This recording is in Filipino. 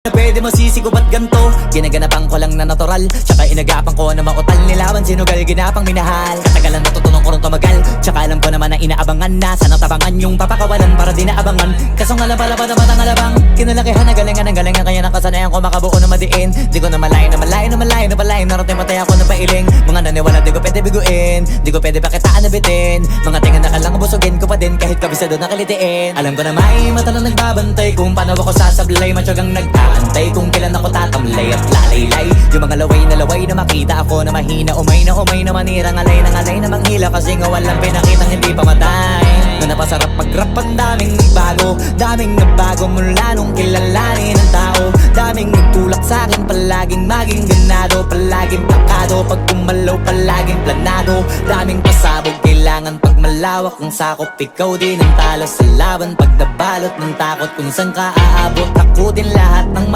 Na pwede masisig ba't ganto? Ginaganapan ko lang na natural, tsaka inagapan ko na mautal. Nilawan sinugal, ginapang minahal. Katagalan natutunan ko rin tumagal, tsaka alam ko naman na inaabangan na. Sana tabangan yung papakawalan para di naabangan. Kaso nga lang pala ba naman ang alabang kinalakihan na galingan ang galingan, kaya nakasanayan ko makabuo na madiin. Di ko na malayo na malayo na malayo na palayo. Narating matay ako na pailing. Mga naniwala di ko pwede biguin, di ko pwede pakitaan na bitin. Mga tingan na kalang busugin ko pa din kahit kabisado na kalitiin. Alam ko na may mata na nagbabantay kung paano ako sasablay. Matyagang nagtaantay kung kailan ako tatamlay at lalaylay. Yung mga laway na makita ako na mahina. Umay na manirang alay na manghila. Kasi nga walang pinakitang hindi pamatay. Na napasarap mag-rap ang daming nagbago mula nung kilalanin ang tao. Daming nagtulak sa'kin, palaging maging ganado, palaging pakado, pag pumalaw palaging planado. Daming pasabog, kailangan pag malawak ang sakop. Ikaw din ang talo sa laban pag nabalot ng takot. Kung saan ka aabot, ako din lahat ng